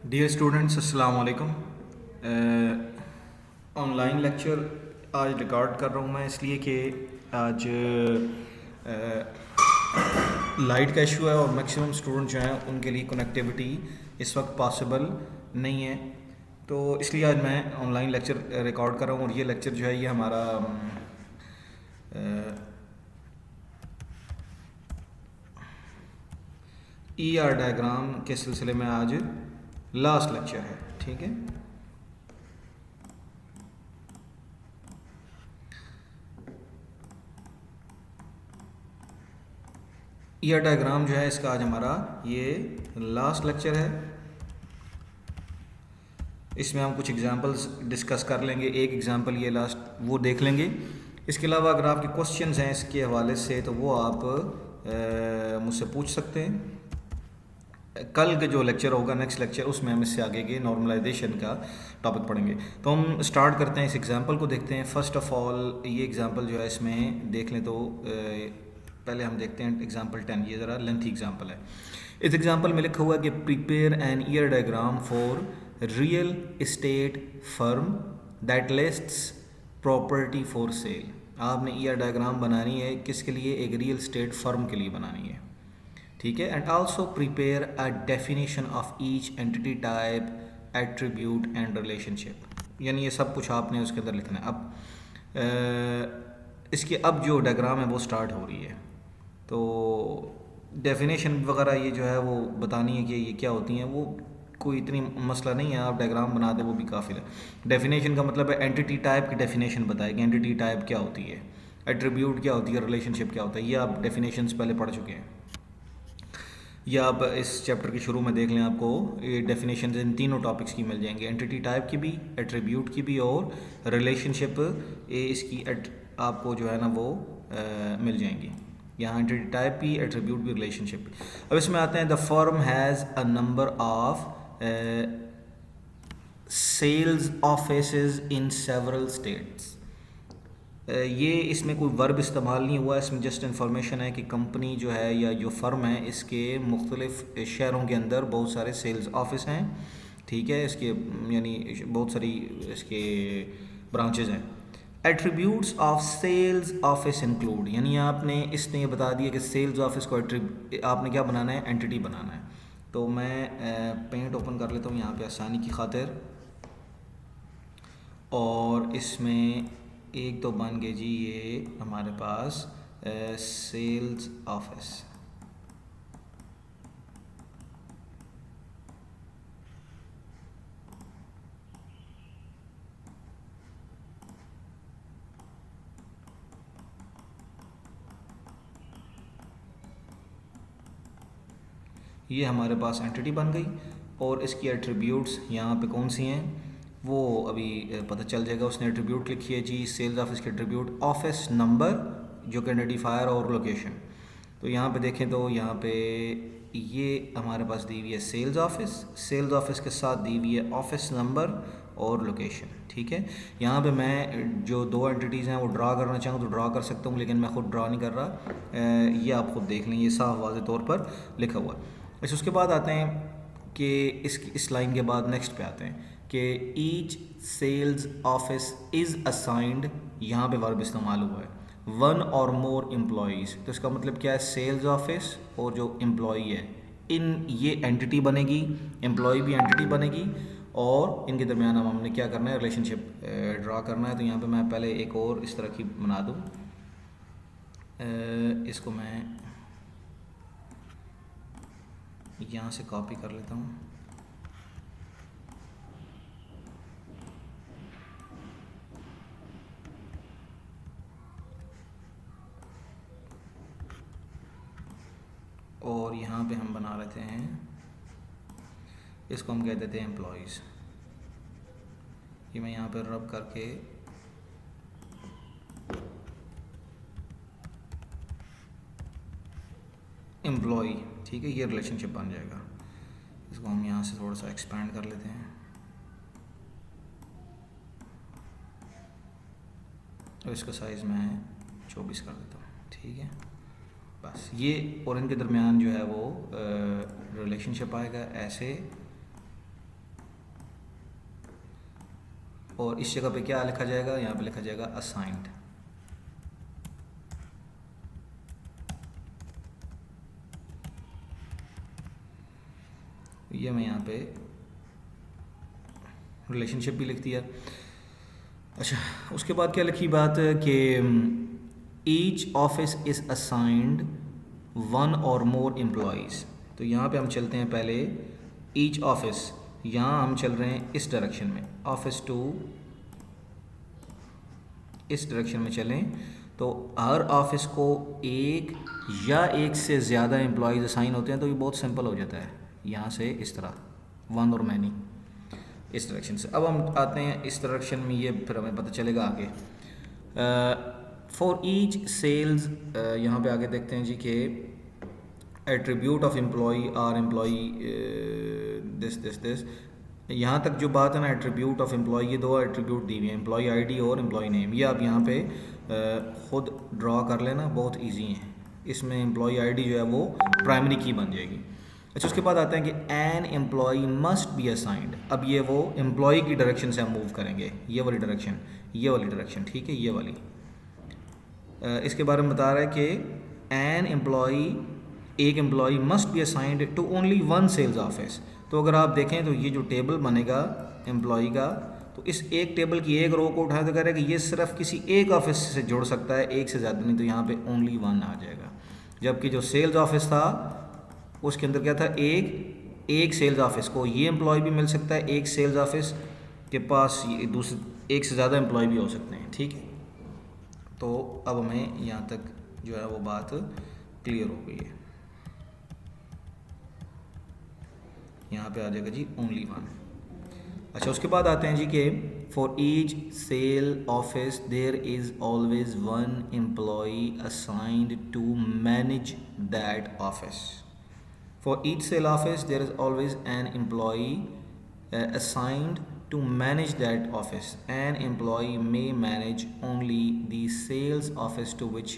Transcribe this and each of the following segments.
Dear students, अस्सलाम वालेकुम। Online lecture आज रिकॉर्ड कर रहा हूँ मैं इसलिए कि आज लाइट का इशू है और मैक्सिमम स्टूडेंट जो हैं उनके लिए कनेक्टिविटी इस वक्त पॉसिबल नहीं है। तो इसलिए आज मैं ऑनलाइन लेक्चर रिकॉर्ड कर रहा हूँ और ये लेक्चर जो है ये हमारा ER डायग्राम के सिलसिले में आज लास्ट लेक्चर है। ठीक है, ER डायग्राम जो है इसका आज हमारा ये लास्ट लेक्चर है। इसमें हम कुछ एग्जांपल्स डिस्कस कर लेंगे। एक एग्जांपल ये लास्ट वो देख लेंगे। इसके अलावा अगर आपके क्वेश्चंस हैं इसके हवाले से तो वो आप मुझसे पूछ सकते हैं। कल के जो लेक्चर होगा नेक्स्ट लेक्चर उसमें हम इससे आगे के नॉर्मलाइजेशन का टॉपिक पढ़ेंगे। तो हम स्टार्ट करते हैं, इस एग्जांपल को देखते हैं। फर्स्ट ऑफ ऑल ये एग्जांपल जो है इसमें देख लें तो पहले हम देखते हैं एग्जांपल 10। ये ज़रा लेंथी एग्जांपल है। इस एग्जांपल में लिखा हुआ है कि prepare an year diagram for real estate firm that lists property for sale. आपने ईयर डायग्राम बनानी है किसके लिए? एक रियल एस्टेट फर्म के लिए बनानी है। ठीक है। And also prepare a definition of each entity type, attribute and relationship. यानी ये सब कुछ आपने उसके अंदर लिखना है। अब इसके अब जो डायग्राम है वो स्टार्ट हो रही है। तो डेफिनेशन वगैरह ये जो है वो बतानी है कि ये क्या होती हैं। वो कोई इतनी मसला नहीं है, आप डायग्राम बना दें वो भी काफ़ी है। डेफिनेशन का मतलब है एंटिटी टाइप की डेफिनेशन बताएगी, एंटिटी टाइप क्या होती है, एट्रीब्यूट क्या होती है, रिलेशनशिप क्या होता है। ये आप डेफिनेशंस पहले पढ़ चुके हैं, या आप इस चैप्टर के शुरू में देख लें, आपको ये डेफिनेशन इन तीनों टॉपिक्स की मिल जाएंगी, एंटिटी टाइप की भी, एट्रीब्यूट की भी और रिलेशनशिप इसकी आपको जो है ना वो मिल जाएंगी। यहाँ एंटिटी टाइप भी, एट्रीब्यूट भी, रिलेशनशिप भी। अब इसमें आते हैं, the firm has a number of sales offices in several states. ये इसमें कोई वर्ब इस्तेमाल नहीं हुआ, इसमें जस्ट इन्फॉर्मेशन है कि कंपनी जो है या जो फर्म है इसके मुख्तलिफ शहरों के अंदर बहुत सारे सेल्स ऑफिस हैं। ठीक है, इसके यानी बहुत सारी इसके ब्रांचेज हैं। Attributes of sales office include, यानी आपने इसने ये बता दिया कि सेल्स ऑफिस को आपने क्या बनाना है, एंटिटी बनाना है। तो मैं पेंट ओपन कर लेता हूँ यहाँ पे आसानी की खातिर, और इसमें एक तो बन गए जी ये हमारे पास सेल्स ऑफिस। ये हमारे पास एंटिटी बन गई और इसकी एट्रीब्यूट्स यहाँ पे कौन सी हैं वो अभी पता चल जाएगा। उसने एट्रीब्यूट लिखी है जी, सेल्स ऑफिस की एट्रीब्यूट ऑफिस नंबर जो कि आइडेंटिफायर और लोकेशन। तो यहाँ पे देखें तो यहाँ पे ये हमारे पास दी हुई है सेल्स ऑफिस, सेल्स ऑफिस के साथ दी हुई है ऑफिस नंबर और लोकेशन। ठीक है, यहाँ पे मैं जो दो एंटिटीज़ हैं वो ड्रा करना चाहूँ तो ड्रा कर सकता हूँ, लेकिन मैं खुद ड्रा नहीं कर रहा। ये आप खुद देख लें, ये साफ वाज़ेह तौर पर लिखा हुआ है। अच्छा, उसके बाद आते हैं कि इस लाइन के बाद नेक्स्ट पे आते हैं कि each sales office is assigned, यहाँ पे वर्ब इस्तेमाल हुआ है, वन और मोर एम्प्लॉयज़। तो इसका मतलब क्या है, सेल्स ऑफिस और जो एम्प्लॉई है इन ये एंटिटी बनेगी, एम्प्लॉय भी एंटिटी बनेगी और इनके दरमियान हमने क्या करना है, रिलेशनशिप ड्रा करना है। तो यहाँ पे मैं पहले एक और इस तरह की बना दूँ, इसको मैं यहाँ से कॉपी कर लेता हूँ। और यहाँ पे हम बना लेते हैं, इसको हम कह देते हैं एम्प्लॉयज़। ये मैं यहाँ पे रब करके एम्प्लॉय, ठीक है, ये रिलेशनशिप बन जाएगा। इसको हम यहाँ से थोड़ा सा एक्सपेंड कर लेते हैं और इसका साइज़ मैं 24 कर देता हूँ। ठीक है, बस ये और इनके दरमियान जो है वो रिलेशनशिप आएगा ऐसे, और इस जगह पे क्या लिखा जाएगा, यहाँ पे लिखा जाएगा असाइंड। ये मैं यहाँ पे रिलेशनशिप भी लिख दिया। अच्छा, उसके बाद क्या लिखी बात कि each office is assigned one or more employees. तो यहाँ पे हम चलते हैं पहले ईच ऑफिस, यहाँ हम चल रहे हैं इस डायरेक्शन में, ऑफिस टू इस डायरेक्शन में चलें तो हर ऑफिस को एक या एक से ज़्यादा एम्प्लॉयज़ असाइन होते हैं। तो ये बहुत सिंपल हो जाता है, यहाँ से इस तरह वन और मैनी इस डायरेक्शन से। अब हम आते हैं इस डायरेक्शन में, ये फिर हमें पता चलेगा आगे। फॉर ईच सेल्स, यहाँ पे आगे देखते हैं जी कि attribute of employee are employee this. यहाँ तक जो बात है ना, एट्रीब्यूट ऑफ एम्प्लॉई, ये दो एट्रीब्यूट दी हुई हैं, एम्प्लॉई आईडी और एम्प्लॉई नेम। ये आप यहाँ पे ख़ुद ड्रा कर लेना, बहुत इजी है। इसमें एम्प्लॉई आईडी जो है वो प्राइमरी की बन जाएगी। अच्छा, उसके बाद आते हैं कि an employee must be assigned. अब ये वो एम्प्लॉई की डायरेक्शन से हम मूव करेंगे, ये वाली डायरेक्शन, ये वाली डायरेक्शन, ठीक है, ये वाली। इसके बारे में बता रहा है कि एन एम्प्लॉई, एक employee must be assigned to only one sales office. तो अगर आप देखें तो ये जो टेबल बनेगा एम्प्लॉई का, तो इस एक टेबल की एक रो को उठाए तो कह रहा है कि ये सिर्फ किसी एक ऑफिस से जुड़ सकता है, एक से ज़्यादा नहीं। तो यहाँ पे ओनली वन आ जाएगा। जबकि जो सेल्स ऑफिस था उसके अंदर क्या था, एक सेल्स ऑफिस को ये एम्प्लॉय भी मिल सकता है, एक सेल्स ऑफिस के पास ये दूसरे एक से ज़्यादा एम्प्लॉय भी हो सकते हैं, ठीक है। तो अब हमें यहाँ तक जो है वो बात क्लियर हो गई है। यहाँ पे आ जाएगा जी ओनली वन। अच्छा, उसके बाद आते हैं जी कि for each sale office there is always one employee assigned to manage that office. For each sale office there is always an employee assigned to manage that office. An employee may manage only the sales office to which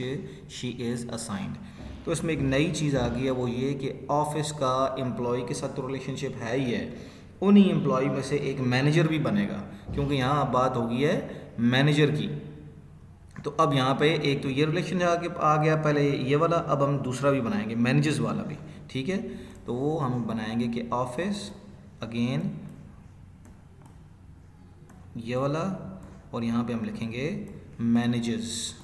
she is assigned. तो इसमें एक नई चीज़ आ गई है, वो ये कि office का एम्प्लॉय के साथ तो रिलेशनशिप है ही है, उन्हीं एम्प्लॉय में से एक मैनेजर भी बनेगा, क्योंकि यहाँ अब बात हो गई है मैनेजर की। तो अब यहाँ पे एक तो ये रिलेशन आ गया पहले ये वाला, अब हम दूसरा भी बनाएंगे मैनेजर्स वाला भी, ठीक है। तो वो हम बनाएंगे कि ऑफिस अगेन ये वाला, और यहाँ पे हम लिखेंगे मैनेजर्स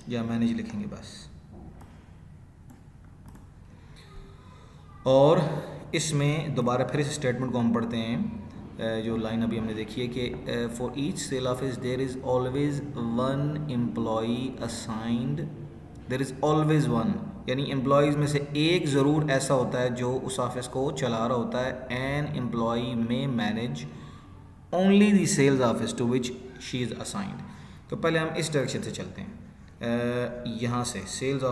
या मैनेज लिखेंगे बस। और इसमें दोबारा फिर इस स्टेटमेंट को हम पढ़ते हैं, जो लाइन अभी हमने देखी है कि for each sale office there is always one employee assigned, there is always one, यानी एम्प्लॉयज़ में से एक ज़रूर ऐसा होता है जो उस ऑफिस को चला रहा होता है। An employee may manage only the sales office to which she is assigned. तो पहले हम इस डायरेक्शन से चलते हैं, यहाँ से सेल्स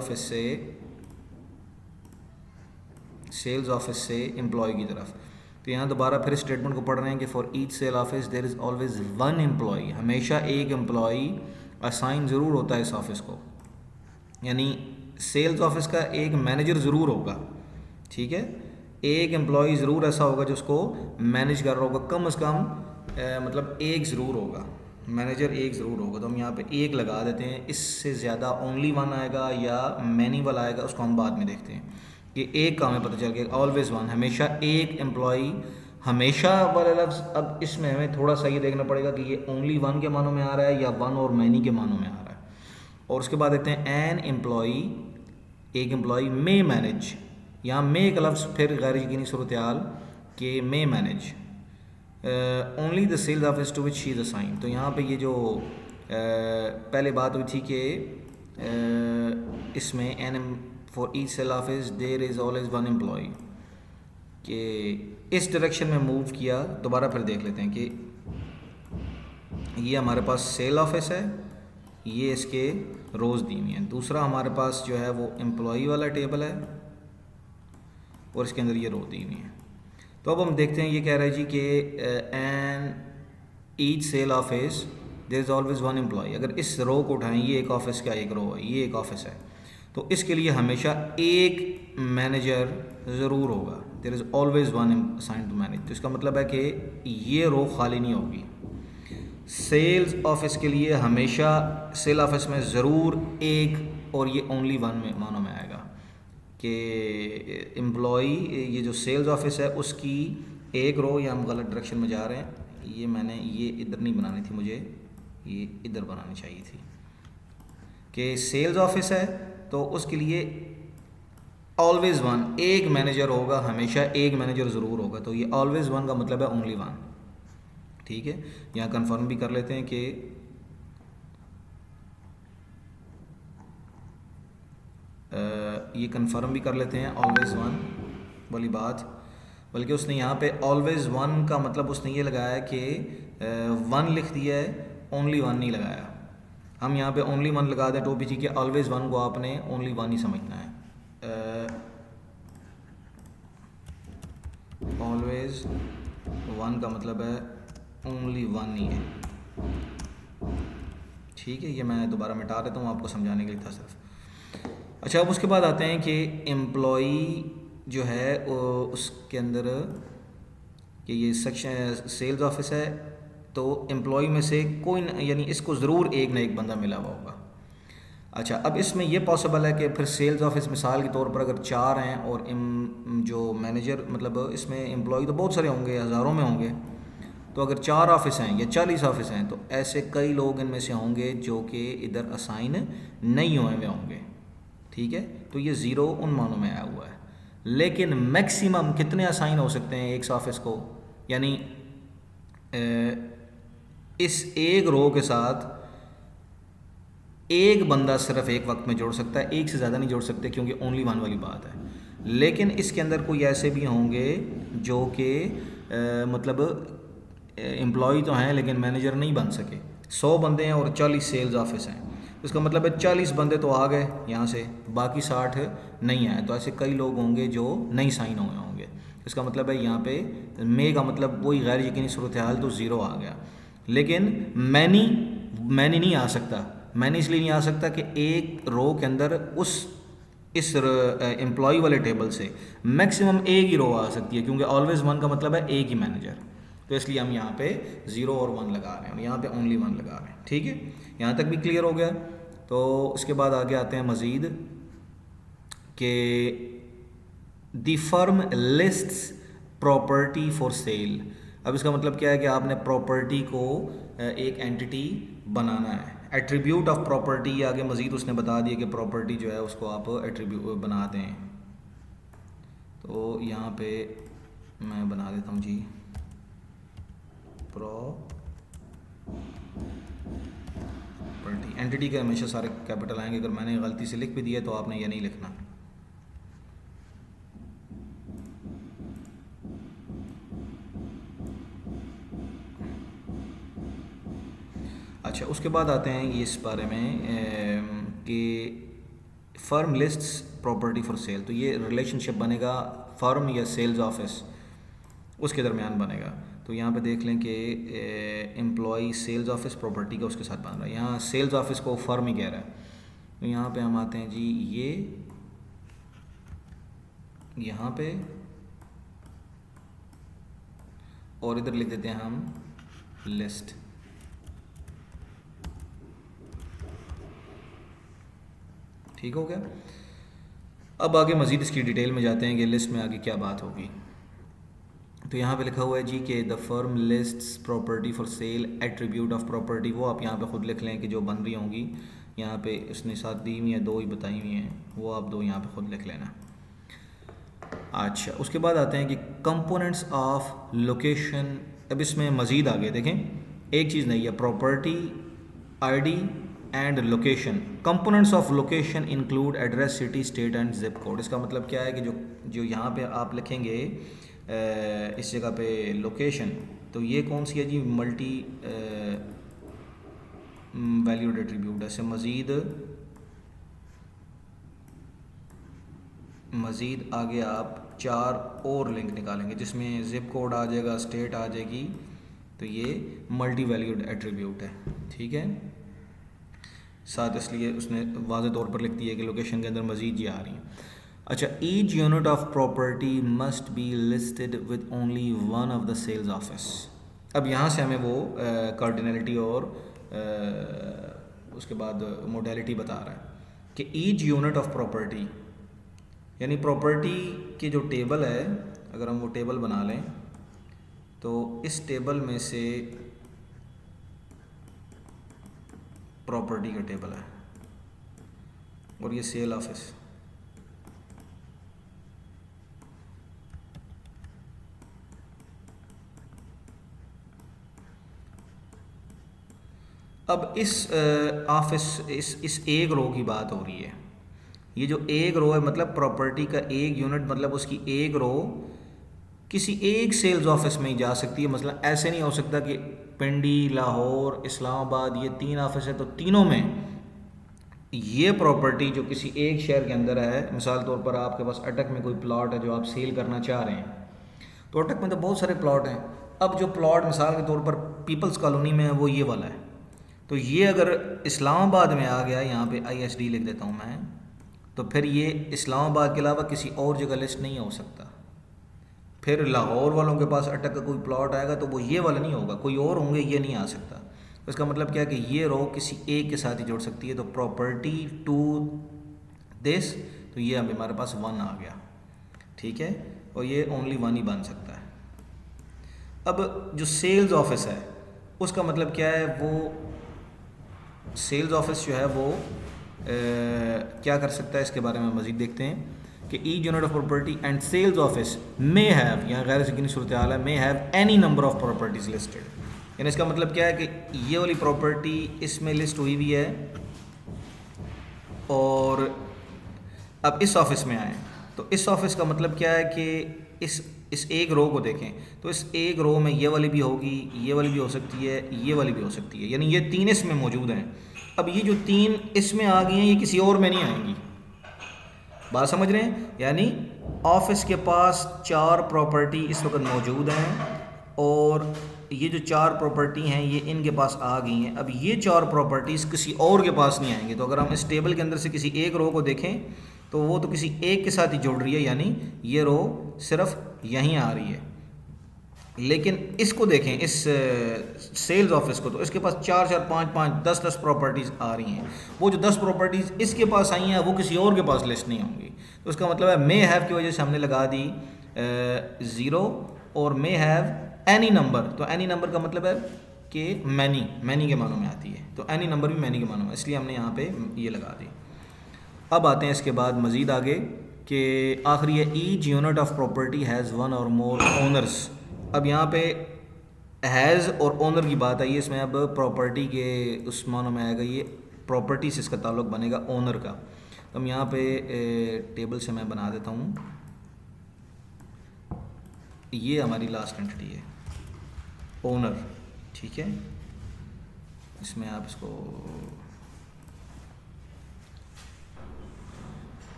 ऑफिस से एम्प्लॉय की तरफ। तो यहाँ दोबारा फिर स्टेटमेंट को पढ़ रहे हैं कि for each sale office there is always one employee, हमेशा एक एम्प्लॉई असाइन ज़रूर होता है इस ऑफिस को, यानी सेल्स ऑफिस का एक मैनेजर ज़रूर होगा, ठीक है। एक एम्प्लॉई ज़रूर ऐसा होगा जो उसको मैनेज कर रहा होगा, कम से कम मतलब एक ज़रूर होगा, मैनेजर एक ज़रूर होगा। तो हम यहाँ पे एक लगा देते हैं, इससे ज़्यादा ओनली वन आएगा या मैनी वाला आएगा, उसको हम बाद में देखते हैं। कि एक का हमें पता चल गया, ऑलवेज वन, हमेशा एक एम्प्लॉई, हमेशा वाला लफ्ज़, अब इसमें हमें थोड़ा सा ये देखना पड़ेगा कि ये ओनली वन के मानों में आ रहा है या वन और मैनी के मानों में आ रहा है। और उसके बाद देखते हैं एन एम्प्लॉई, एक एम्प्लॉई मे मैनेज, यहाँ मे का लफ्ज़ फिर गैर यकीनी सूरत हाल कि may manage only the sales office to which she is assign. तो यहाँ पे ये जो पहले बात हुई थी कि इसमें an for each sale office there is always one employee, कि इस डायरेक्शन में मूव किया। दोबारा फिर देख लेते हैं कि ये हमारे पास सेल ऑफिस है, ये इसके रोज़ दी हुई हैं। दूसरा हमारे पास जो है वो एम्प्लॉई वाला टेबल है और इसके अंदर ये रो दी हुई है। तो अब हम देखते हैं, ये कह रहा है जी कि an each sale office there is always one employee. अगर इस रो को उठाएं, ये एक ऑफिस का एक रो है, ये एक ऑफिस है, तो इसके लिए हमेशा एक मैनेजर ज़रूर होगा, there is always one assigned to manage. तो इसका मतलब है कि ये रो खाली नहीं होगी। सेल्स ऑफिस के लिए हमेशा सेल ऑफिस में ज़रूर एक, और ये ओनली वन में मानों में आएगा कि एम्प्लॉई, ये जो सेल्स ऑफिस है उसकी एक रो, या हम गलत डायरेक्शन में जा रहे हैं, ये मैंने ये इधर नहीं बनानी थी, मुझे ये इधर बनानी चाहिए थी कि सेल्स ऑफिस है तो उसके लिए ऑलवेज वन, एक मैनेजर होगा, हमेशा एक मैनेजर ज़रूर होगा। तो ये ऑलवेज वन का मतलब है ओनली वन। ठीक है, यहाँ कंफर्म भी कर लेते हैं कि ये कंफर्म भी कर लेते हैं ऑलवेज वन वाली बात। बल्कि उसने यहाँ पे ऑलवेज वन का मतलब उसने ये लगाया कि वन लिख दिया है, ओनली वन नहीं लगाया। हम यहाँ पे ओनली वन लगा दें तो भी ठीक है, ऑलवेज वन को आपने ओनली वन ही समझना है। ऑलवेज वन का मतलब है ओनली वन ही है। ठीक है, ये मैं दोबारा मिटा देता हूँ, आपको समझाने के लिए था सिर्फ। अच्छा, अब उसके बाद आते हैं कि एम्प्लॉई जो है उसके अंदर कि ये सेक्शन सेल्स ऑफिस है तो एम्प्लॉई में से कोई यानी इसको ज़रूर एक ना एक बंदा मिला हुआ होगा। अच्छा, अब इसमें यह पॉसिबल है कि फिर सेल्स ऑफिस मिसाल के तौर पर अगर 4 हैं और जो मैनेजर मतलब इसमें एम्प्लॉई तो बहुत सारे होंगे, हज़ारों में होंगे, तो अगर 4 ऑफिस हैं या 40 ऑफिस हैं तो ऐसे कई लोग इनमें से होंगे जो कि इधर असाइन नहीं हुए हुए होंगे। ठीक है, तो ये ज़ीरो उन मानों में आया हुआ है। लेकिन मैक्सिमम कितने असाइन हो सकते हैं एक ऑफिस को, यानी इस एक रो के साथ एक बंदा सिर्फ एक वक्त में जोड़ सकता है, एक से ज़्यादा नहीं जोड़ सकते क्योंकि ओनली वन वाली बात है। लेकिन इसके अंदर कोई ऐसे भी होंगे जो कि मतलब एम्प्लॉय तो हैं लेकिन मैनेजर नहीं बन सके। 100 बंदे हैं और 40 सेल्स ऑफिस हैं, इसका मतलब है 40 बंदे तो आ गए यहाँ से, बाकी 60 नहीं आए। तो ऐसे कई लोग होंगे जो नहीं साइन हुए होंगे। इसका मतलब है यहाँ पे मे का मतलब वही गैर यकीनी सूरत हाल, तो ज़ीरो आ गया। लेकिन मैनी नहीं आ सकता। मैनी इसलिए नहीं आ सकता कि एक रो के अंदर इस एम्प्लॉय वाले टेबल से मैक्सिमम एक ही रो आ सकती है, क्योंकि ऑलवेज वन का मतलब है एक ही मैनेजर। तो इसलिए हम यहाँ पे 0 और 1 लगा रहे हैं और यहाँ पे ओनली 1 लगा रहे हैं। ठीक है, यहाँ तक भी क्लियर हो गया। तो उसके बाद आगे आते हैं मज़ीद कि the firm lists property for sale. अब इसका मतलब क्या है कि आपने प्रॉपर्टी को एक एंटिटी बनाना है। एट्रीब्यूट ऑफ प्रॉपर्टी आगे मज़ीद उसने बता दिया कि प्रॉपर्टी जो है उसको आप एट्रीब्यूट बना दें। तो यहाँ पे मैं बना देता हूँ जी प्रॉपर्टी। एंटिटी के हमेशा सारे कैपिटल आएंगे, अगर मैंने गलती से लिख भी दिया तो आपने ये नहीं लिखना। अच्छा, उसके बाद आते हैं इस बारे में कि firm lists property for sale. तो ये रिलेशनशिप बनेगा फर्म या सेल्स ऑफिस उसके दरमियान बनेगा। तो यहाँ पे देख लें कि एम्प्लॉई सेल्स ऑफिस प्रॉपर्टी का उसके साथ बन रहा है। यहाँ सेल्स ऑफिस को फर्म ही कह रहा है। तो यहाँ पे हम आते हैं जी ये यहाँ पे, और इधर लिख देते हैं हम लिस्ट। ठीक हो गया। अब आगे मज़ीद इसकी डिटेल में जाते हैं कि लिस्ट में आगे क्या बात होगी। तो यहाँ पे लिखा हुआ है जी कि the firm lists property for sale attribute of property. वो आप यहाँ पे ख़ुद लिख लें कि जो बन रही होंगी, यहाँ पे उसने साथ दी हुई हैं, 2 ही बताई हुई हैं, वो आप 2 यहाँ पे ख़ुद लिख लेना। अच्छा, उसके बाद आते हैं कि कंपोनेंट्स ऑफ लोकेशन। अब इसमें मज़ीद आगे देखें, एक चीज़ नहीं है, property ID and location. Components of location include address, city, state and zip code. इसका मतलब क्या है कि जो यहाँ पे आप लिखेंगे इस जगह पे लोकेशन, तो ये कौन सी है जी, मल्टी वैल्यूड एट्रीब्यूट। ऐसे मज़ीद आगे आप 4 और लिंक निकालेंगे जिसमें जिप कोड आ जाएगा, स्टेट आ जाएगी। तो ये मल्टी वैल्यूड एट्रीब्यूट है। ठीक है, साथ इसलिए उसने वाज़े तौर पर लिख दिया कि लोकेशन के अंदर मज़ीद ये आ रही हैं। अच्छा, each unit of property must be listed with only one of the sales office. अब यहाँ से हमें वो कार्डिनलिटी और उसके बाद मोडेलिटी बता रहा है कि ईच यूनिट ऑफ प्रॉपर्टी, यानी प्रॉपर्टी की जो टेबल है, अगर हम वो टेबल बना लें तो इस टेबल में से प्रॉपर्टी का टेबल है और ये सेल ऑफिस। अब इस ऑफिस इस एक रो की बात हो रही है। ये जो एक रो है मतलब प्रॉपर्टी का एक यूनिट, मतलब उसकी एक रो किसी एक सेल्स ऑफिस में ही जा सकती है। मतलब ऐसे नहीं हो सकता कि पिंडी, लाहौर, इस्लामाबाद ये 3 ऑफिस है तो तीनों में ये प्रॉपर्टी जो किसी एक शहर के अंदर है, मिसाल तौर पर आपके पास अटक में कोई प्लॉट है जो आप सेल करना चाह रहे हैं, तो अटक में तो बहुत सारे प्लॉट हैं। अब जो प्लॉट मिसाल के तौर पर पीपल्स कॉलोनी में है वो ये वाला है, तो ये अगर इस्लामाबाद में आ गया, यहाँ पे ISD लिख देता हूँ मैं, तो फिर ये इस्लामाबाद के अलावा किसी और जगह लिस्ट नहीं हो सकता। फिर लाहौर वालों के पास अटक का कोई प्लॉट आएगा तो वो ये वाला नहीं होगा, कोई और होंगे, ये नहीं आ सकता। तो इसका मतलब क्या है कि ये रो किसी एक के साथ ही जुड़ सकती है। तो प्रॉपर्टी टू दिस, तो ये अब हमारे पास 1 आ गया, ठीक है, और ये ओनली 1 ही बन सकता है। अब जो सेल्स ऑफिस है उसका मतलब क्या है, वो सेल्स ऑफिस जो है वो क्या कर सकता है, इसके बारे में मज़ीद देखते हैं कि each unit of property and sales office may have, यहाँ गैर यकीनी सूरत हाल है, may have any number of properties listed. यानी इसका मतलब क्या है कि ये वाली प्रॉपर्टी इसमें लिस्ट हुई हुई है और अब इस ऑफिस में आए, तो इस ऑफिस का मतलब क्या है कि इस एक रो को देखें तो इस एक रो में ये वाली भी होगी, ये वाली भी हो सकती है, ये वाली भी हो सकती है, यानी ये 3 इसमें मौजूद हैं। अब ये जो 3 इसमें आ गई हैं ये किसी और में नहीं आएंगी। बात समझ रहे हैं? यानी ऑफिस के पास 4 प्रॉपर्टी इस वक्त मौजूद हैं और ये जो 4 प्रॉपर्टी हैं ये इनके पास आ गई हैं। अब ये 4 प्रॉपर्टीज़ किसी और के पास नहीं आएंगी। तो अगर हम इस टेबल के अंदर से किसी एक रो को देखें तो वो तो किसी एक के साथ ही जुड़ रही है, यानी ये रो सिर्फ यहीं आ रही है। लेकिन इसको देखें, इस सेल्स ऑफिस को, तो इसके पास 4 4 5 5 10 10 प्रॉपर्टीज़ आ रही हैं। वो जो 10 प्रॉपर्टीज़ इसके पास आई हैं वो किसी और के पास लिस्ट नहीं होंगी। तो इसका मतलब है मे हैव की वजह से हमने लगा दी 0 और मे हैव एनी नंबर। तो एनी नंबर का मतलब है कि मैनी के मानों में आती है, तो एनी नंबर भी मैनी के मानों में, इसलिए हमने यहाँ पे ये लगा दी। अब आते हैं इसके बाद मज़ीद आगे कि आखिरी है each unit of property has 1 और मोर ओनर्स। अब यहाँ पे हैज़ और ओनर की बात आई है, इसमें अब प्रॉपर्टी के उस मानों में आएगा, ये प्रॉपर्टी से इसका ताल्लुक़ बनेगा ओनर का। तो हम यहाँ पे टेबल से मैं बना देता हूँ, ये हमारी लास्ट एंटिटी है ओनर, ठीक है। इसमें आप इसको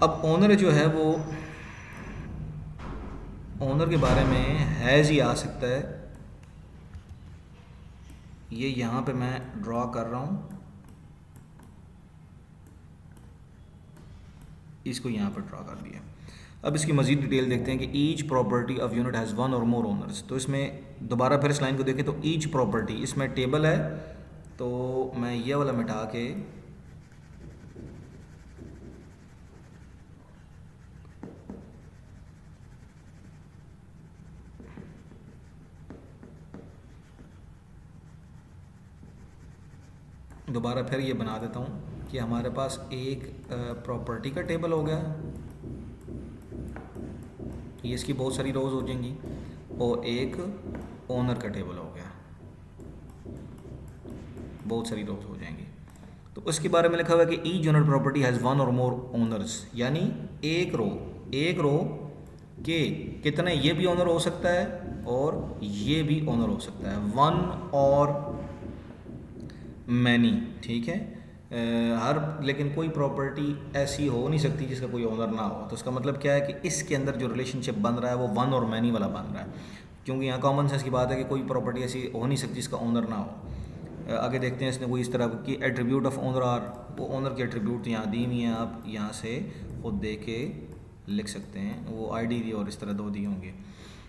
अब ओनर जो है वो ओनर के बारे में हैज़ ही आ सकता है। ये यहाँ पे मैं ड्रॉ कर रहा हूँ, इसको यहाँ पर ड्रॉ कर दिया। अब इसकी मज़ीद डिटेल देखते हैं कि each property of unit has 1 और मोर ओनर्स। तो इसमें दोबारा फिर इस लाइन को देखें तो ईच प्रॉपर्टी, इसमें टेबल है तो मैं ये वाला मिटा के दोबारा फिर ये बना देता हूँ कि हमारे पास एक प्रॉपर्टी का टेबल हो गया, ये इसकी बहुत सारी रोज़ हो जाएंगी, और एक ओनर का टेबल हो गया, बहुत सारी रोज़ हो जाएंगी। तो उसके बारे में लिखा हुआ है कि ईच यूनिट प्रॉपर्टी हैज़ 1 और मोर ओनर्स, यानी एक रो के कितने, ये भी ओनर हो सकता है और ये भी ओनर हो सकता है, 1 और मैनी, ठीक है। लेकिन कोई प्रॉपर्टी ऐसी हो नहीं सकती जिसका कोई ओनर ना हो। तो इसका मतलब क्या है कि इसके अंदर जो रिलेशनशिप बन रहा है वो 1 और मैनी वाला बन रहा है, क्योंकि यहाँ कॉमन सेंस की बात है कि कोई प्रॉपर्टी ऐसी हो नहीं सकती जिसका ओनर ना हो। आगे देखते हैं इसने कोई इस तरह की एट्रीब्यूट ऑफ ओनर आर, वो ओनर के एट्रीब्यूट यहाँ दी हुई हैं, आप यहाँ से खुद दे के लिख सकते हैं, वो आईडी दी और इस तरह दो दिए होंगे।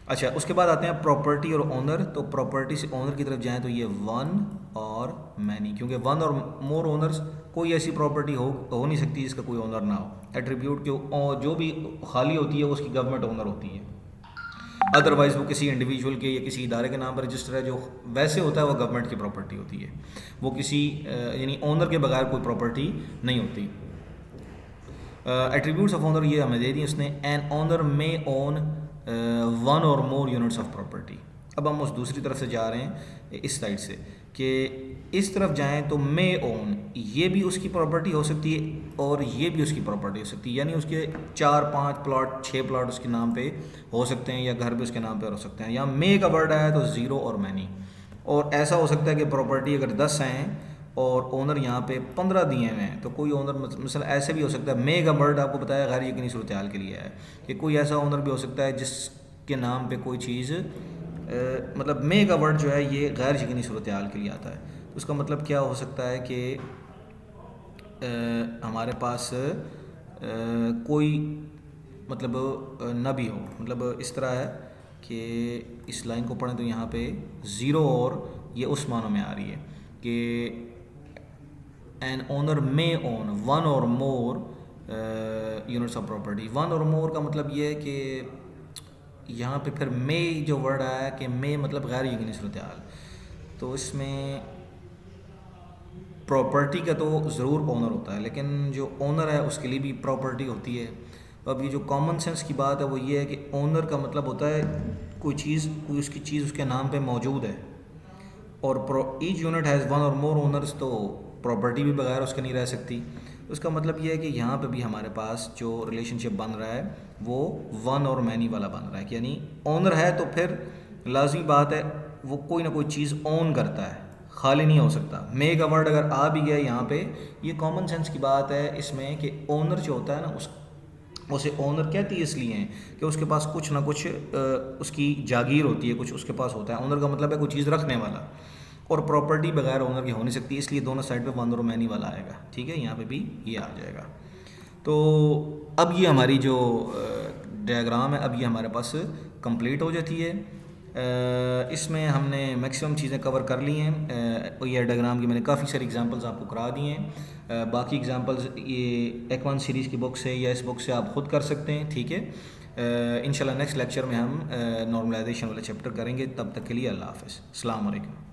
अच्छा, उसके बाद आते हैं प्रॉपर्टी और ओनर। तो प्रॉपर्टी से ओनर की तरफ जाएं तो ये वन और मैनी, क्योंकि वन और मोर ओनर्स, कोई ऐसी प्रॉपर्टी हो नहीं सकती जिसका कोई ओनर ना हो। एट्रीब्यूट के जो भी खाली होती है वो उसकी गवर्नमेंट ओनर होती है, अदरवाइज़ वो किसी इंडिविजुअल के या किसी इदारे के नाम पर रजिस्टर है, जो वैसे होता है वो गवर्नमेंट की प्रॉपर्टी होती है, वो किसी यानी ओनर के बगैर कोई प्रॉपर्टी नहीं होती। एट्रीब्यूट्स ऑफ ओनर ये हमें दे दी उसने, N owner may own one or more units of property. अब हम उस दूसरी तरफ से जा रहे हैं इस साइड से, कि इस तरफ जाएं तो मे ओन, ये भी उसकी प्रॉपर्टी हो सकती है और ये भी उसकी प्रॉपर्टी हो सकती है, यानी उसके 4-5 प्लॉट 6 प्लॉट उसके नाम पे हो सकते हैं या घर भी उसके नाम पे हो सकते हैं। यहाँ मे का वर्ड आया तो ज़ीरो और मैनी, और ऐसा हो सकता है कि प्रॉपर्टी अगर 10 हैं और ओनर यहाँ पे 15 दिए हुए हैं, तो कोई ओनर मतलब ऐसे भी हो सकता है, मे का वर्ड आपको बताया गैर यकीनी सूरत हाल के लिए है, कि कोई ऐसा ओनर भी हो सकता है जिसके नाम पे कोई चीज़ मतलब मे का वर्ड जो है ये गैर यकीनी सूरत हाल के लिए आता है। तो उसका मतलब क्या हो सकता है कि हमारे पास कोई मतलब न भी हो, मतलब इस तरह है कि इस लाइन को पढ़ें तो यहाँ पे ज़ीरो और ये उस मानों में आ रही है कि an owner may own one or more units of property. One or more का मतलब ये है कि यहाँ पे फिर मे जो वर्ड आया है कि मे मतलब गैर यकीनी सूरत हाल, तो इसमें प्रॉपर्टी का तो ज़रूर ओनर होता है, लेकिन जो ओनर है उसके लिए भी प्रॉपर्टी होती है। तो अब ये जो कॉमन सेंस की बात है वो ये है कि ओनर का मतलब होता है कोई उसकी चीज़ उसके नाम पे मौजूद है, और each unit has one or more owners, तो प्रॉपर्टी भी बगैर उसके नहीं रह सकती। उसका मतलब ये है कि यहाँ पे भी हमारे पास जो रिलेशनशिप बन रहा है वो वन और मैनी वाला बन रहा है, कि यानी ओनर है तो फिर लाजमी बात है वो कोई ना कोई चीज़ ओन करता है, खाली नहीं हो सकता। मे का वर्ड अगर आ भी गया यहाँ पे, ये कॉमन सेंस की बात है इसमें कि ओनर जो होता है ना उसे ओनर कहती है इसलिए हैं कि उसके पास कुछ ना कुछ उसकी जागीर होती है, कुछ उसके पास होता है। ओनर का मतलब है कोई चीज़ रखने वाला, और प्रॉपर्टी बगैर ओनर की हो नहीं सकती, इसलिए दोनों साइड पे वन और मैनी वाला आएगा। ठीक है, यहाँ पे भी ये आ जाएगा। तो अब ये हमारी जो डायग्राम है अब ये हमारे पास कंप्लीट हो जाती है। इसमें हमने मैक्सिमम चीज़ें कवर कर ली हैं। ये डायग्राम की मैंने काफ़ी सारी एग्जांपल्स आपको करा दी हैं। बाकी एग्जांपल्स ये एक1 सीरीज़ की बुक से या इस बुक से आप ख़ुद कर सकते हैं। ठीक है, इंशाल्लाह नेक्स्ट लेक्चर में हम नॉर्मलाइजेशन वाला चैप्टर करेंगे। तब तक के लिए अल्लाह हाफ़िज़, अस्सलाम वालेकुम।